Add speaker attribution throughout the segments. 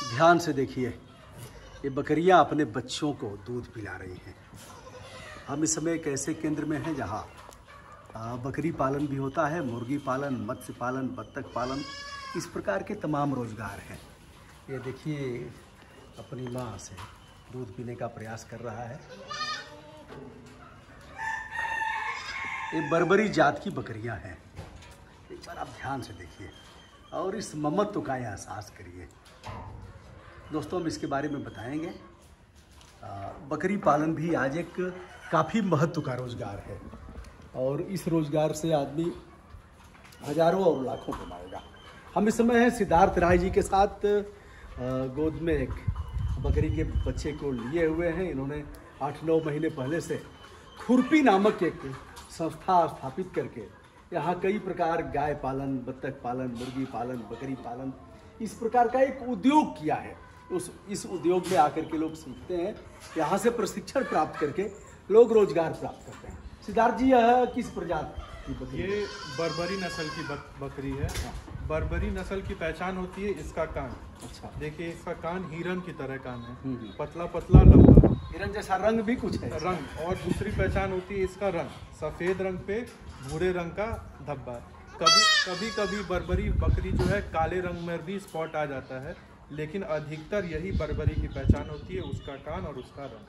Speaker 1: ध्यान से देखिए, ये बकरियां अपने बच्चों को दूध पिला रही हैं। हम इस समय एक ऐसे केंद्र में हैं जहाँ बकरी पालन भी होता है, मुर्गी पालन, मत्स्य पालन, बत्तख पालन, इस प्रकार के तमाम रोजगार हैं। ये देखिए अपनी माँ से दूध पीने का प्रयास कर रहा है। ये बर्बरी जात की बकरियां हैं। एक बार आप ध्यान से देखिए और इस ममत्व का एहसास करिए। दोस्तों, हम इसके बारे में बताएंगे। बकरी पालन भी आज एक काफ़ी महत्व का रोज़गार है और इस रोज़गार से आदमी हजारों और लाखों कमाएगा। हम इस समय हैं सिद्धार्थ राय जी के साथ, गोद में एक बकरी के बच्चे को लिए हुए हैं। इन्होंने 8-9 महीने पहले से खुरपी नामक एक संस्था स्थापित करके यहाँ कई प्रकार गाय पालन, बत्तख पालन, मुर्गी पालन, बकरी पालन, इस प्रकार का एक उद्योग किया है। इस उद्योग में आकर के लोग सीखते हैं, यहाँ से प्रशिक्षण प्राप्त करके लोग रोजगार प्राप्त करते हैं। सिद्धार्थ जी, यह किस प्रजाति की बकरी?
Speaker 2: ये बर्बरी नस्ल की बकरी है। बर्बरी नस्ल की पहचान होती है इसका कान।
Speaker 1: अच्छा,
Speaker 2: देखिए इसका कान हिरन की तरह कान है, पतला पतला लंबा,
Speaker 1: हिरन जैसा रंग भी कुछ है
Speaker 2: रंग। और दूसरी पहचान होती है इसका रंग, सफेद रंग पे भूरे रंग का धब्बा। कभी बर्बरी बकरी जो है काले रंग में भी स्पॉट आ जाता है, लेकिन अधिकतर यही बर्बरी की पहचान होती है, उसका कान और उसका रंग।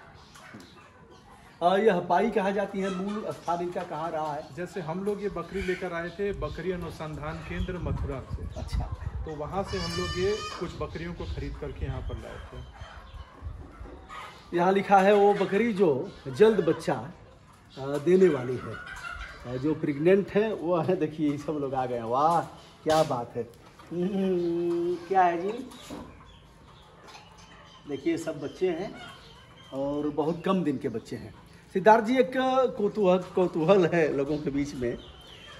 Speaker 1: यह पाई कहा जाती है, मूल स्थान इनका कहाँ रहा है?
Speaker 2: जैसे हम लोग ये बकरी लेकर आए थे बकरी अनुसंधान केंद्र मथुरा से।
Speaker 1: अच्छा,
Speaker 2: तो वहाँ से हम लोग ये कुछ बकरियों को खरीद करके यहाँ पर लाए थे।
Speaker 1: यहाँ लिखा है वो बकरी जो जल्द बच्चा देने वाली है, जो प्रेग्नेंट है वो है। देखिए ये सब लोग आ गए हैं, वाह क्या बात है। क्या है जी? देखिए सब बच्चे हैं और बहुत कम दिन के बच्चे हैं। सिद्धार्थ जी, एक कौतूहल है लोगों के बीच में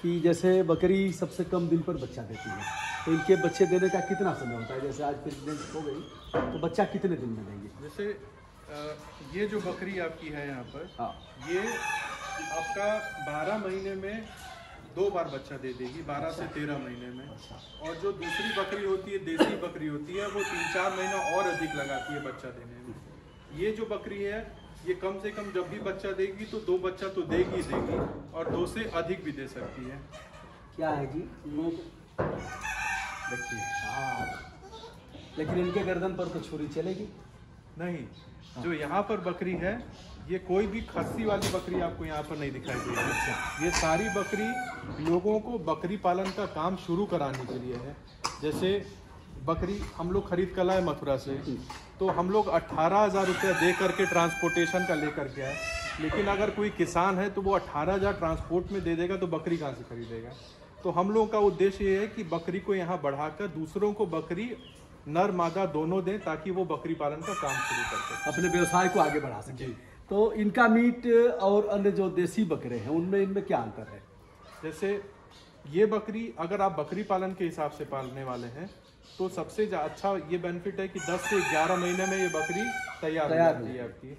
Speaker 1: कि जैसे बकरी सबसे कम दिन पर बच्चा देती है, तो इनके बच्चे देने का कितना समय होता है? जैसे आज प्रेग्नेंट हो गई तो बच्चा कितने दिन में देंगे?
Speaker 2: जैसे ये जो बकरी आपकी है यहाँ पर,
Speaker 1: हाँ,
Speaker 2: ये आपका 12 महीने में 2 बार बच्चा दे देगी, 12 से 13 महीने में। और जो दूसरी बकरी होती है, देसी बकरी होती है, वो 3-4 महीना और अधिक लगाती है बच्चा देने में। ये जो बकरी है ये कम से कम जब भी बच्चा देगी तो 2 बच्चा तो देगी और 2 से अधिक भी दे सकती है।
Speaker 1: क्या है जी? देखिए, हाँ, लेकिन इनके गर्दन पर तो छुरी चलेगी
Speaker 2: नहीं। जो यहाँ पर बकरी है ये कोई भी खस्सी वाली बकरी आपको यहाँ पर नहीं दिखाई देगी। ये सारी बकरी लोगों को बकरी पालन का काम शुरू कराने के लिए है। जैसे बकरी हम लोग खरीद कर लाए मथुरा से, तो हम लोग 18,000 रुपया दे करके ट्रांसपोर्टेशन का लेकर के आए। लेकिन अगर कोई किसान है तो वो 18,000 ट्रांसपोर्ट में दे देगा तो बकरी कहाँ से खरीदेगा? तो हम लोगों का उद्देश्य ये है कि बकरी को यहाँ बढ़ाकर दूसरों को बकरी नर मादा दोनों दें, ताकि वो बकरी पालन का काम शुरू कर सकें,
Speaker 1: अपने व्यवसाय को आगे बढ़ा सके। तो इनका मीट और अन्य जो देसी बकरे हैं इनमें क्या अंतर है?
Speaker 2: जैसे ये बकरी अगर आप बकरी पालन के हिसाब से पालने वाले हैं तो सबसे अच्छा ये बेनिफिट है कि 10 से 11 महीने में ये बकरी तैयार हो जाती है आपकी।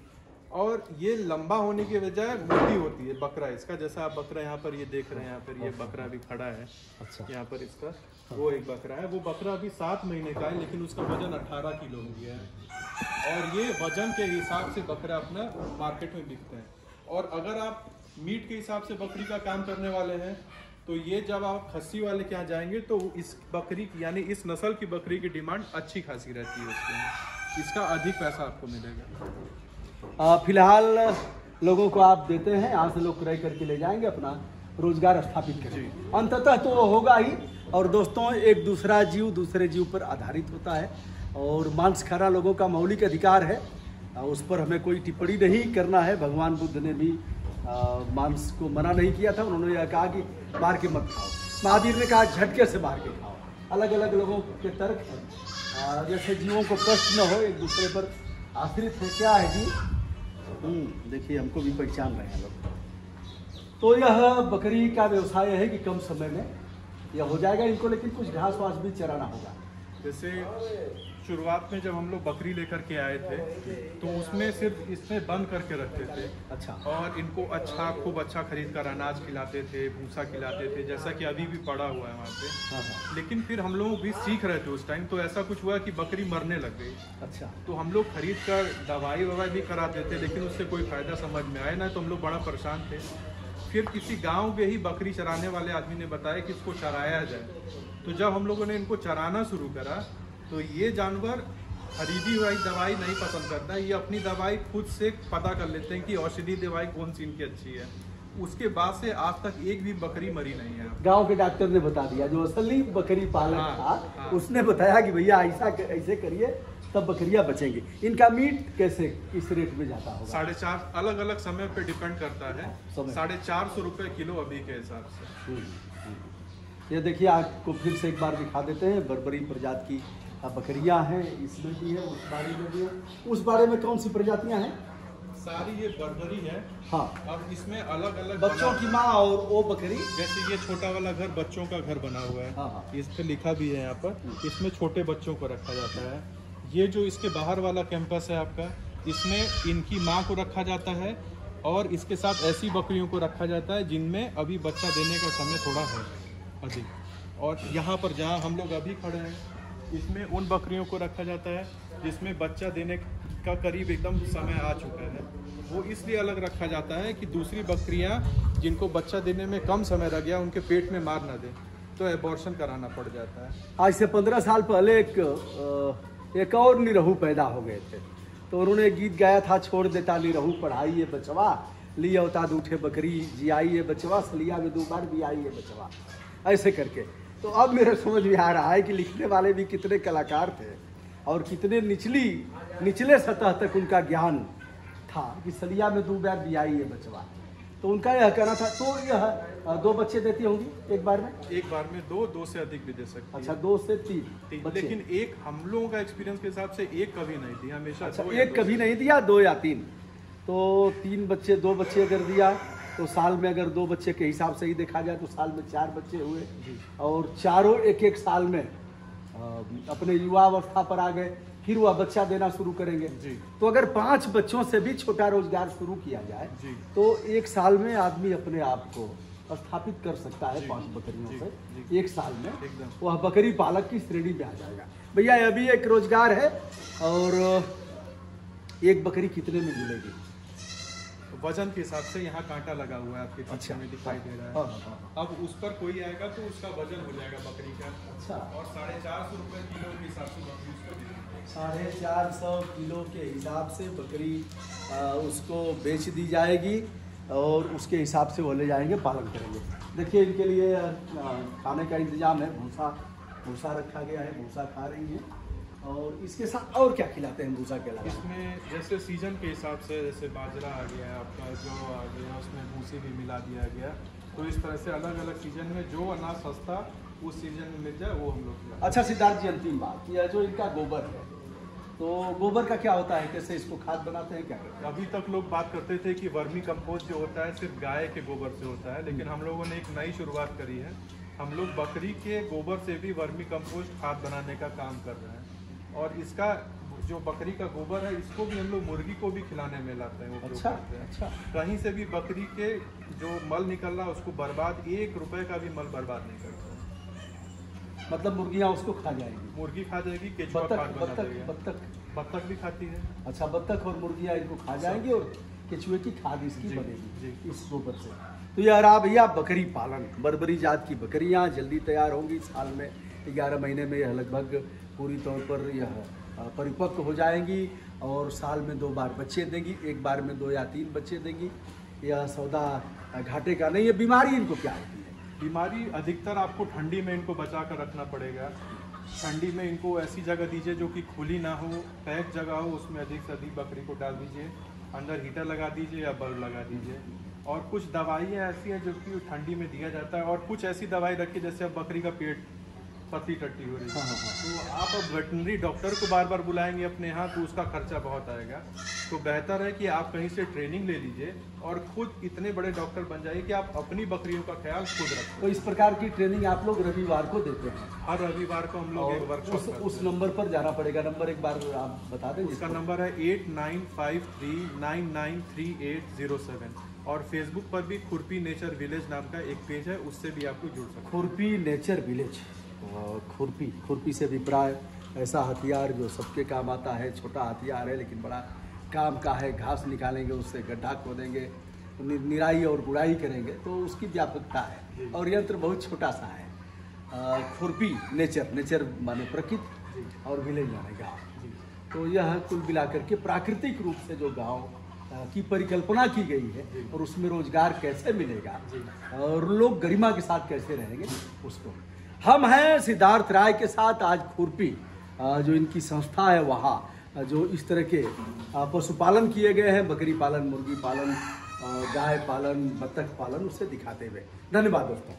Speaker 2: और ये लंबा होने की बजाय मोटी होती है बकरा इसका। जैसा आप बकरा यहाँ पर ये देख रहे हैं, यहाँ पर ये बकरा भी खड़ा है।
Speaker 1: अच्छा,
Speaker 2: यहाँ पर इसका वो एक बकरा है, वो बकरा अभी 7 महीने का है, लेकिन उसका वजन 18 किलो हो गया है। और ये वजन के हिसाब से बकरा अपना मार्केट में बिकते हैं। और अगर आप मीट के हिसाब से बकरी का काम करने वाले हैं तो ये जब आप खस्सी वाले के यहाँ जाएंगे तो इस बकरी की यानी इस नस्ल की बकरी की डिमांड अच्छी खासी रहती है उसके, इसका अधिक पैसा आपको मिलेगा।
Speaker 1: फिलहाल लोगों को आप देते हैं, यहाँ से लोग क्रय करके ले जाएंगे, अपना रोजगार स्थापित करेंगे। अंततः तो वो होगा ही। और दोस्तों, एक दूसरा जीव दूसरे जीव पर आधारित होता है और मांस खाना लोगों का मौलिक अधिकार है, उस पर हमें कोई टिप्पणी नहीं करना है। भगवान बुद्ध ने भी मांस को मना नहीं किया था, उन्होंने यह कहा कि मार के मत खाओ। महावीर ने कहा झटके से मार के खाओ। अलग अलग लोगों के तर्क हैं, जैसे जीवों को कष्ट न हो, एक दूसरे पर आश्रित है। क्या है जी? देखिए हमको भी पहचान रहे हैं लोग। तो यह बकरी का व्यवसाय है कि कम समय में यह हो जाएगा इनको, लेकिन कुछ घास वास भी चराना होगा।
Speaker 2: जैसे शुरुआत में जब हम लोग बकरी लेकर के आए थे तो उसमें सिर्फ इसमें बंद करके रखते थे।
Speaker 1: अच्छा।
Speaker 2: और इनको खूब अच्छा खरीद कर अनाज खिलाते थे, भूसा खिलाते थे, जैसा कि अभी भी पड़ा हुआ है वहाँ पे।
Speaker 1: हाँ।
Speaker 2: लेकिन फिर हम लोग भी सीख रहे थे उस टाइम, तो ऐसा कुछ हुआ कि बकरी मरने लग गई।
Speaker 1: अच्छा।
Speaker 2: तो हम लोग खरीद कर दवाई भी कराते थे, लेकिन उससे कोई फ़ायदा समझ में आया ना, तो हम लोग बड़ा परेशान थे। फिर किसी गांव में ही बकरी चराने वाले आदमी ने बताया कि इसको चराया जाए। तो जब हम लोगों ने इनको चराना शुरू करा तो ये जानवर खरीदी हुई दवाई नहीं पसंद करता, ये अपनी दवाई खुद से पता कर लेते हैं कि औषधि दवाई कौन सी इनकी अच्छी है। उसके बाद से आज तक एक भी बकरी मरी नहीं है।
Speaker 1: गांव के डॉक्टर ने बता दिया, जो असली बकरी पालक था उसने बताया कि भैया ऐसे करिए तब बकरियां बचेंगी। इनका मीट कैसे किस रेट में जाता होगा?
Speaker 2: 4.5 अलग अलग समय पे डिपेंड करता है। 450 रुपये किलो अभी के हिसाब से।
Speaker 1: ये देखिए, आपको फिर से एक बार दिखा देते हैं। बर्बरी प्रजाति की बकरियां हैं, इसमें भी है, उस बारे में भी है। उस बारे में कौन सी प्रजातियां हैं?
Speaker 2: सारी ये बर्बरी है।
Speaker 1: हाँ।
Speaker 2: अब इसमें अलग अलग
Speaker 1: बच्चों की माँ और वो बकरी,
Speaker 2: जैसे ये छोटा वाला घर बच्चों का घर बना हुआ है।
Speaker 1: हाँ।
Speaker 2: इस पे लिखा भी है यहाँ पर, इसमें छोटे बच्चों को रखा जाता है। ये जो इसके बाहर वाला कैंपस है आपका, इसमें इनकी माँ को रखा जाता है और इसके साथ ऐसी बकरियों को रखा जाता है जिनमें अभी बच्चा देने का समय थोड़ा है अधिक। और यहाँ पर जहाँ हम लोग अभी खड़े हैं, इसमें उन बकरियों को रखा जाता है जिसमें बच्चा देने का करीब एकदम समय आ चुका है। वो इसलिए अलग रखा जाता है कि दूसरी बकरियां जिनको बच्चा देने में कम समय लग गया उनके पेट में मार ना दे, तो एबॉर्शन कराना पड़ जाता है।
Speaker 1: आज से 15 साल पहले एक और निरहू पैदा हो गए थे, तो उन्होंने गीत गाया था, छोड़ देता निरहू पढ़ाई ये बचवा, लिया उताद उठे बकरी जियाई ये बचवा, सलिया में 2 बार भी आई ये बचवा, ऐसे करके। तो अब मेरे समझ में आ रहा है कि लिखने वाले भी कितने कलाकार थे और कितने निचले सतह तक उनका ज्ञान था कि सलिया में 2 बार भी आई ये बचवा। तो उनका यह कहना था। तो यह 2 बच्चे देती होंगी एक बार में?
Speaker 2: एक बार में 2 से अधिक भी दे सकती है।
Speaker 1: अच्छा, 2 से 3 बच्चे।
Speaker 2: लेकिन एक हम लोगों का एक्सपीरियंस के हिसाब से एक कभी नहीं दिया, हमेशा।
Speaker 1: अच्छा, एक कभी नहीं दिया, 2 या 3। तो 3 बच्चे, 2 बच्चे अगर दिया तो साल में, अगर 2 बच्चे के हिसाब से ही देखा जाए तो साल में 4 बच्चे हुए। और चारों एक साल में अपने युवावस्था पर आ गए, फिर वह बच्चा देना शुरू करेंगे। तो अगर 5 बच्चों से भी छोटा रोजगार शुरू किया जाए तो 1 साल में आदमी अपने आप को स्थापित कर सकता है। 5 बकरियों से 1 साल में वह बकरी पालक की श्रेणी में आ जाएगा। भैया, यह भी एक रोजगार है। और एक बकरी कितने में मिलेगी?
Speaker 2: वजन के हिसाब से यहाँ कांटा लगा हुआ है आपके पीछे में दिखाई दे रहा है। अब उस पर कोई आएगा तो उसका वजन हो जाएगा बकरी का।
Speaker 1: अच्छा।
Speaker 2: और 450 रुपये किलो के हिसाब से बकरी उसको
Speaker 1: 450 किलो के हिसाब से बकरी उसको बेच दी जाएगी और उसके हिसाब से वो ले जाएंगे, पालन करेंगे। देखिए, इनके लिए खाने का इंतजाम है, भूसा रखा गया है, भूसा खा रही है। और इसके साथ और क्या खिलाते हैं भूसा के अलावा?
Speaker 2: इसमें जैसे सीजन के हिसाब से, जैसे बाजरा आ गया है आपका, जो आ गया, उसमें भूसी भी मिला दिया गया। तो इस तरह से अलग अलग सीजन में जो अनाज सस्ता उस सीजन में मिल जाए वो हम लोग खिलाते हैं।
Speaker 1: अच्छा सिद्धार्थ जी, अंतिम बात, यह जो इनका गोबर है, तो गोबर का क्या होता है, कैसे इसको खाद बनाते हैं, क्या करते हैं?
Speaker 2: अभी तक लोग बात करते थे कि वर्मी कंपोस्ट जो होता है सिर्फ गाय के गोबर से होता है, लेकिन हम लोगों ने एक नई शुरुआत करी है। हम लोग बकरी के गोबर से भी वर्मी कंपोस्ट खाद बनाने का काम कर रहे हैं। और इसका जो बकरी का गोबर है, इसको भी हम लोग मुर्गी को भी खिलाने में लाते हैं।
Speaker 1: अच्छा।
Speaker 2: कहीं से भी बकरी के जो मल निकल रहा है उसको बर्बाद, 1 रुपए का भी मल बर्बाद नहीं करता।
Speaker 1: मतलब मुर्गियाँ उसको खा जाएंगी?
Speaker 2: मुर्गी खा जाएगी, केचुआ खाद बना देगा। बत्तख भी खाती है।
Speaker 1: अच्छा, बत्तख और मुर्गियाँ इनको खा जाएंगी और केचुए की खाद इसकी बनेगी इस गोबर से। तो यार भैया, बकरी पालन, बर्बरी जात की बकरियाँ जल्दी तैयार होंगी। साल में 11 महीने में यह लगभग पूरी तौर पर यह परिपक्व हो जाएंगी और साल में 2 बार बच्चे देंगी, एक बार में 2 या 3 बच्चे देंगी। यह सौदा घाटे का नहीं है। बीमारी इनको क्या होती है?
Speaker 2: बीमारी अधिकतर आपको ठंडी में इनको बचा कर रखना पड़ेगा। ठंडी में इनको ऐसी जगह दीजिए जो कि खुली ना हो, पैक जगह हो, उसमें अधिक से अधिक बकरी को डाल दीजिए। अंदर हीटर लगा दीजिए या बल्ब लगा दीजिए। और कुछ दवाइयाँ ऐसी हैं जो कि ठंडी में दिया जाता है। और कुछ ऐसी दवाई रखिए, जैसे अब बकरी का पेट पतली टट्टी हो रही है, तो आप अब वेटनरी डॉक्टर को बार बार बुलाएंगे अपने यहाँ, तो उसका खर्चा बहुत आएगा। तो बेहतर है कि आप कहीं से ट्रेनिंग ले लीजिए और खुद इतने बड़े डॉक्टर बन जाइए कि आप अपनी बकरियों का ख्याल खुद रखें।
Speaker 1: तो इस प्रकार की ट्रेनिंग आप लोग रविवार को देते हैं?
Speaker 2: हर रविवार को हम लोग एक वर्कशॉप
Speaker 1: उस नंबर पर जाना पड़ेगा। नंबर एक बार आप बता दें।
Speaker 2: उसका नंबर है 8953993807 और फेसबुक पर भी खुरपी नेचर विलेज नाम का एक पेज है, उससे भी आपको जुड़ सकते हैं।
Speaker 1: खुरपी नेचर विलेज। खुरपी से अभिप्राय ऐसा हथियार जो सबके काम आता है, छोटा हथियार है लेकिन बड़ा काम का है। घास निकालेंगे, उससे गड्ढा खोदेंगे, निराई और गुड़ाई करेंगे, तो उसकी व्यापकता है और यंत्र बहुत छोटा सा है। खुरपी नेचर माने प्रकृति और विलेज माने गाँव। तो यह कुल मिलाकर के प्राकृतिक रूप से जो गाँव की परिकल्पना की गई है और उसमें रोजगार कैसे मिलेगा और लोग गरिमा के साथ कैसे रहेंगे उसको। हम हैं सिद्धार्थ राय के साथ आज खुरपी जो इनकी संस्था है वहाँ जो इस तरह के पशुपालन किए गए हैं, बकरी पालन, मुर्गी पालन, गाय पालन, बत्तख पालन, उससे दिखाते हुए। धन्यवाद दोस्तों।